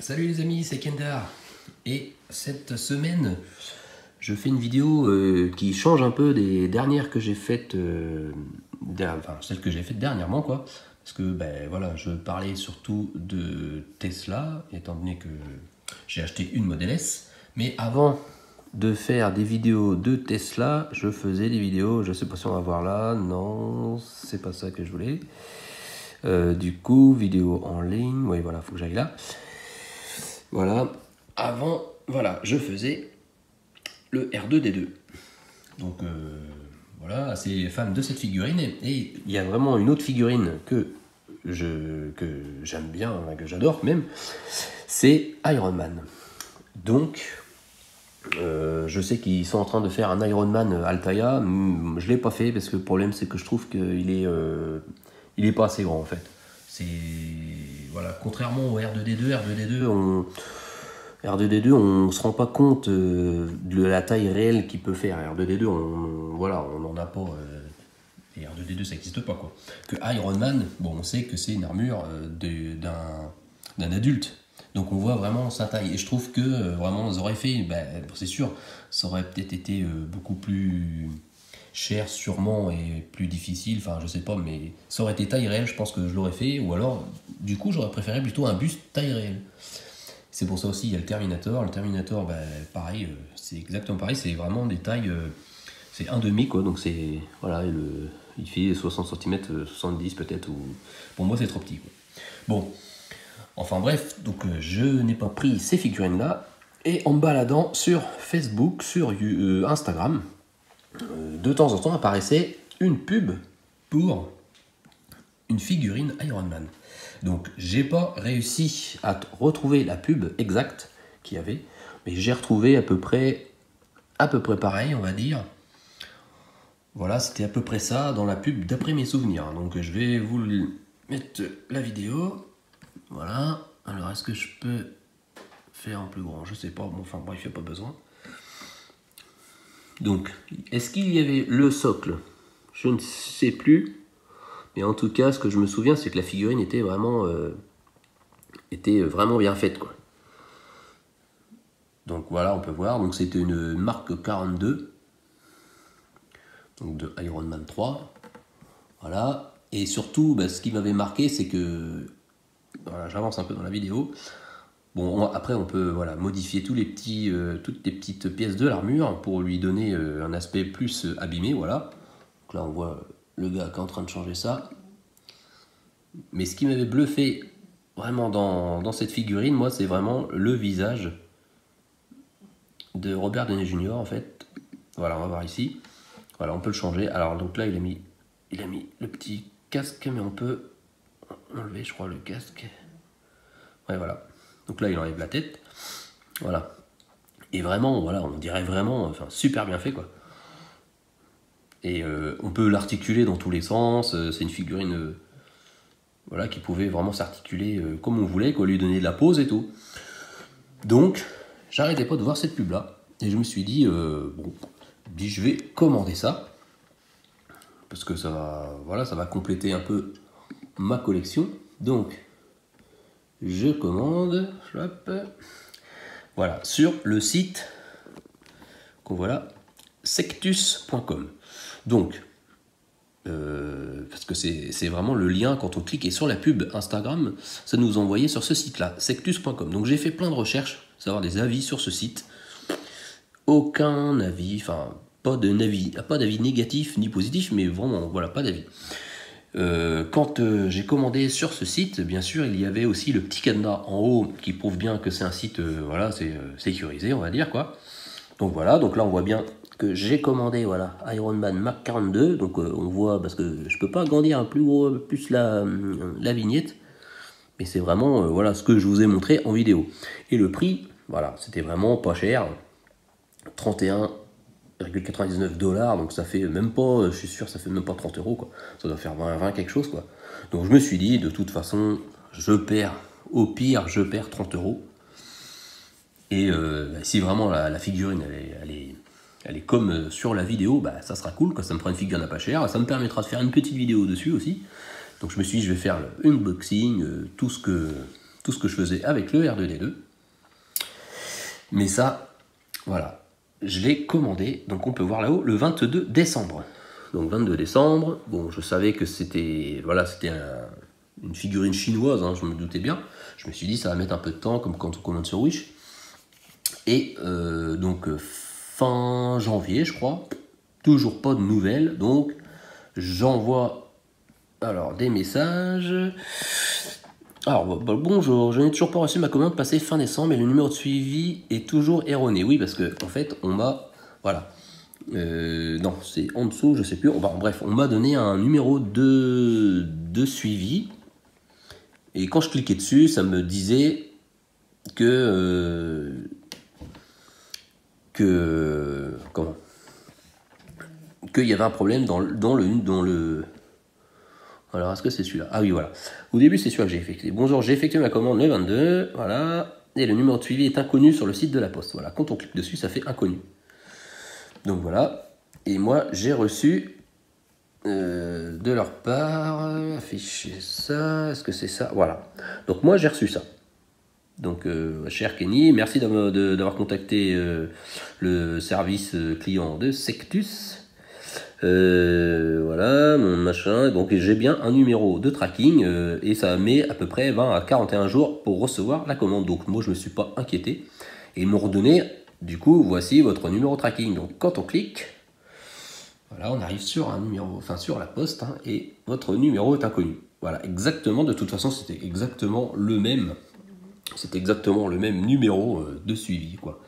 Salut les amis, c'est Kendar. Et cette semaine, je fais une vidéo qui change un peu des dernières que j'ai faites, enfin celles que j'ai faites dernièrement quoi. Parce que voilà, je parlais surtout de Tesla, étant donné que j'ai acheté une Model S. Mais avant de faire des vidéos de Tesla, je faisais des vidéos, je sais pas si on va voir là, non, c'est pas ça que je voulais. Du coup, vidéo en ligne, oui voilà, faut que j'aille là. Voilà, avant, voilà, je faisais le R2D2. Donc voilà, assez fan de cette figurine. Et il y a vraiment une autre figurine que j'aime bien, que j'adore même, c'est Iron Man. Donc, je sais qu'ils sont en train de faire un Iron Man Altaïa. Je ne l'ai pas fait parce que le problème c'est que je trouve qu'il est pas assez grand en fait. Voilà, contrairement au R2D2, on se rend pas compte de la taille réelle qu'il peut faire. R2D2, on n'en a pas. Et R2D2, ça n'existe pas quoi. Que Iron Man, bon, on sait que c'est une armure d'un adulte. Donc on voit vraiment sa taille. Et je trouve que vraiment, ils auraient fait, c'est sûr, ça aurait peut-être été beaucoup plus cher sûrement et plus difficile, enfin je sais pas, mais ça aurait été taille réelle, je pense que je l'aurais fait, ou alors du coup j'aurais préféré plutôt un buste taille réelle. C'est pour ça aussi il y a le Terminator, pareil, c'est exactement pareil, c'est vraiment des tailles, c'est 1,5 quoi, donc c'est, voilà, il fait 60 cm, 70 peut-être, ou pour moi c'est trop petit quoi. Bon, enfin bref, donc je n'ai pas pris ces figurines là, et en me baladant sur Facebook, sur Instagram, de temps en temps apparaissait une pub pour une figurine Iron Man. Donc j'ai pas réussi à retrouver la pub exacte qu'il y avait, mais j'ai retrouvé à peu près pareil, on va dire. Voilà, c'était à peu près ça dans la pub d'après mes souvenirs. Donc je vais vous mettre la vidéo. Voilà. Alors est-ce que je peux faire en plus grand? Je sais pas. Bon, enfin bref, il n'y a pas besoin. Donc, est-ce qu'il y avait le socle? Je ne sais plus. Mais en tout cas, ce que je me souviens, c'est que la figurine était vraiment bien faite, quoi. Donc voilà, on peut voir. Donc c'était une marque 42. Donc de Iron Man 3. Voilà. Et surtout, ce qui m'avait marqué, c'est que... Voilà, j'avance un peu dans la vidéo. Bon, après, on peut modifier toutes les petites pièces de l'armure pour lui donner un aspect plus abîmé, voilà. Donc là, on voit le gars qui est en train de changer ça. Mais ce qui m'avait bluffé vraiment dans cette figurine, moi, c'est vraiment le visage de Robert Downey Jr. en fait. Voilà, on va voir ici. Voilà, on peut le changer. Alors, donc là, il a mis le petit casque, mais on peut enlever, je crois, le casque. Ouais, voilà. Donc là, il enlève la tête. Voilà. Et vraiment, voilà, on dirait vraiment, super bien fait, quoi. Et on peut l'articuler dans tous les sens. C'est une figurine, voilà, qui pouvait vraiment s'articuler comme on voulait, quoi, lui donner de la pose et tout. Donc, j'arrêtais pas de voir cette pub-là. Et je me suis dit, je vais commander ça. Parce que ça va compléter un peu ma collection. Donc, je commande, hop, voilà, sur le site sectus.com. Donc, parce que c'est vraiment le lien, quand on cliquait sur la pub Instagram, ça nous envoyait sur ce site-là, sectus.com. Donc j'ai fait plein de recherches, savoir des avis sur ce site. Aucun avis, pas d'avis négatif ni positif, mais vraiment, voilà, pas d'avis. Quand j'ai commandé sur ce site, bien sûr, il y avait aussi le petit cadenas en haut qui prouve bien que c'est un site, c'est sécurisé, on va dire, quoi. Donc voilà, donc là on voit bien que j'ai commandé, voilà, Iron Man Mark 42, donc on voit, parce que je peux pas agrandir plus la vignette, mais c'est vraiment, voilà, ce que je vous ai montré en vidéo. Et le prix, voilà, c'était vraiment pas cher, 31,99 $, donc ça fait même pas, je suis sûr, ça fait même pas 30 €, quoi. Ça doit faire 20 quelque chose, quoi. Donc je me suis dit, de toute façon, au pire, je perds 30 €. Et si vraiment la figurine, elle est comme sur la vidéo, ça sera cool, quoi. Ça me fera une figurine à pas cher, ça me permettra de faire une petite vidéo dessus aussi. Donc je me suis dit, je vais faire l'unboxing, tout ce tout ce que je faisais avec le R2D2. Mais ça, voilà, je l'ai commandé, donc on peut voir là-haut, le 22 décembre. Donc 22 décembre, bon, je savais que c'était une figurine chinoise, hein, je me doutais bien. Je me suis dit, ça va mettre un peu de temps, comme quand on commande sur Wish. Et donc fin janvier, je crois, toujours pas de nouvelles, donc j'envoie alors des messages. Alors bonjour, je n'ai toujours pas reçu ma commande passée fin décembre et le numéro de suivi est toujours erroné. Oui, parce que en fait on m'a, voilà, non c'est en dessous, je sais plus. Enfin, bref, on m'a donné un numéro de suivi et quand je cliquais dessus, ça me disait que comment, qu'il y avait un problème dans le alors, est-ce que c'est celui-là? Ah oui, voilà. Au début, c'est celui-là que j'ai effectué. Bonjour, j'ai effectué ma commande le 22, voilà. Et le numéro de suivi est inconnu sur le site de la Poste. Voilà, quand on clique dessus, ça fait inconnu. Donc voilà. Et moi, j'ai reçu de leur part, afficher ça, est-ce que c'est ça? Voilà. Donc moi, j'ai reçu ça. Donc, cher Kenny, merci d'avoir contacté le service client de Sectus. Voilà, mon machin, donc j'ai bien un numéro de tracking et ça met à peu près 20 à 41 jours pour recevoir la commande. Donc moi je me suis pas inquiété et ils m'ont redonné, du coup voici votre numéro tracking. Donc quand on clique, voilà, on arrive sur un numéro, enfin sur la poste, hein, et votre numéro est inconnu. Voilà, exactement, de toute façon c'était exactement le même. C'était exactement le même numéro de suivi, quoi.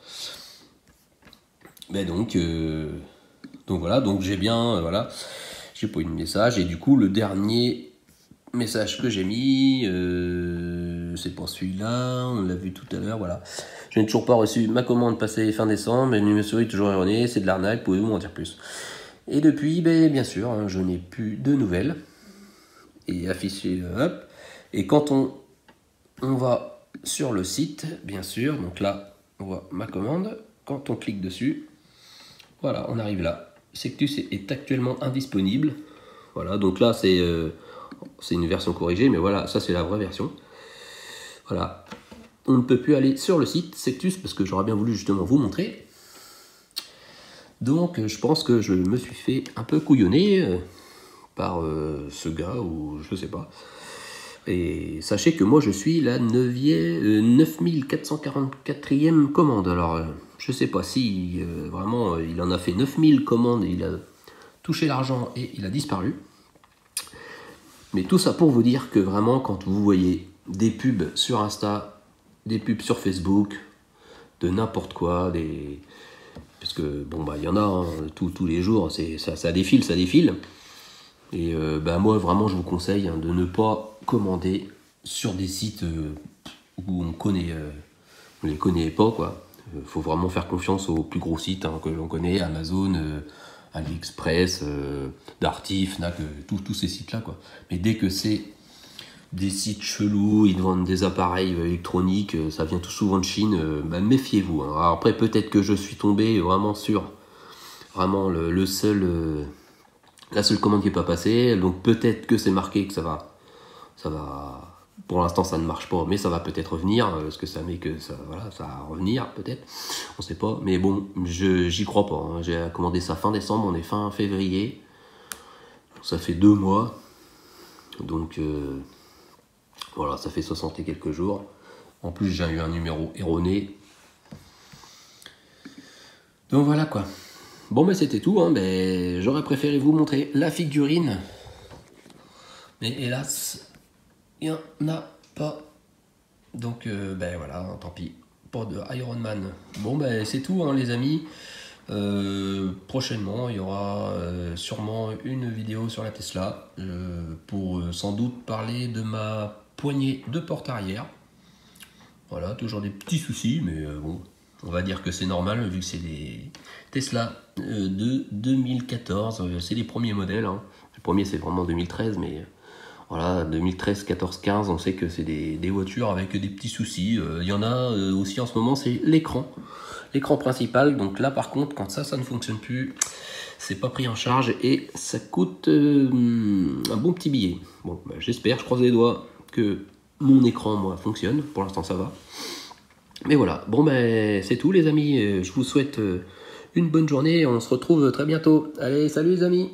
Mais donc voilà, donc j'ai bien, voilà, j'ai pas eu de message, et du coup, le dernier message que j'ai mis, c'est pas celui-là, on l'a vu tout à l'heure, voilà. Je n'ai toujours pas reçu ma commande passée fin décembre, mais le numéro est toujours erroné, c'est de l'arnaque, pouvez-vous m'en dire plus? Et depuis, ben, bien sûr, hein, je n'ai plus de nouvelles, et affiché, hop, et quand on va sur le site, bien sûr, donc là, on voit ma commande, quand on clique dessus, voilà, on arrive là. Sectus est actuellement indisponible. Voilà, donc là c'est une version corrigée, mais voilà, ça c'est la vraie version. Voilà, on ne peut plus aller sur le site Sectus parce que j'aurais bien voulu justement vous montrer. Donc je pense que je me suis fait un peu couillonner par ce gars ou je sais pas. Et sachez que moi je suis la 9444e commande. Alors je sais pas si vraiment il en a fait 9000 commandes et il a touché l'argent et il a disparu. Mais tout ça pour vous dire que vraiment quand vous voyez des pubs sur Insta, des pubs sur Facebook, de n'importe quoi, parce que bon bah il y en a hein, tous les jours, ça défile, ça défile. Et bah moi vraiment je vous conseille hein, de ne pas commander sur des sites où on les connaît pas quoi. Faut vraiment faire confiance aux plus gros sites hein, que l'on connaît, Amazon, AliExpress, Darty, Fnac, tous ces sites là quoi. Mais dès que c'est des sites chelous, ils vendent des appareils électroniques, ça vient tout souvent de Chine, bah, méfiez-vous. Hein. Alors après peut-être que je suis tombé vraiment sur vraiment la seule commande qui n'est pas passée, donc peut-être que c'est marqué que ça va, pour l'instant ça ne marche pas, mais ça va peut-être revenir, parce que ça met que ça, voilà, ça va revenir peut-être, on sait pas, mais bon, j'y crois pas, hein. J'ai commandé ça fin décembre, on est fin février, ça fait 2 mois, donc voilà, ça fait 60 et quelques jours, en plus j'ai eu un numéro erroné, donc voilà quoi. Bon, mais c'était tout, hein. Ben, j'aurais préféré vous montrer la figurine. Mais hélas, il n'y en a pas. Donc, ben voilà, tant pis. Pas de Iron Man. Bon, ben c'est tout, hein, les amis. Prochainement, il y aura sûrement une vidéo sur la Tesla pour sans doute parler de ma poignée de porte arrière. Voilà, toujours des petits soucis, mais bon. On va dire que c'est normal vu que c'est des Tesla de 2014, c'est les premiers modèles. Hein. Le premier c'est vraiment 2013, mais voilà, 2013, 14, 15, on sait que c'est des voitures avec des petits soucis. Il y en a aussi en ce moment, c'est l'écran principal. Donc là par contre, quand ça ne fonctionne plus, c'est pas pris en charge et ça coûte un bon petit billet. Bon, bah, j'espère, je croise les doigts que Mon écran, moi, fonctionne. Pour l'instant, ça va. Mais voilà. Bon, ben, c'est tout, les amis. Je vous souhaite une bonne journée. On se retrouve très bientôt. Allez, salut, les amis!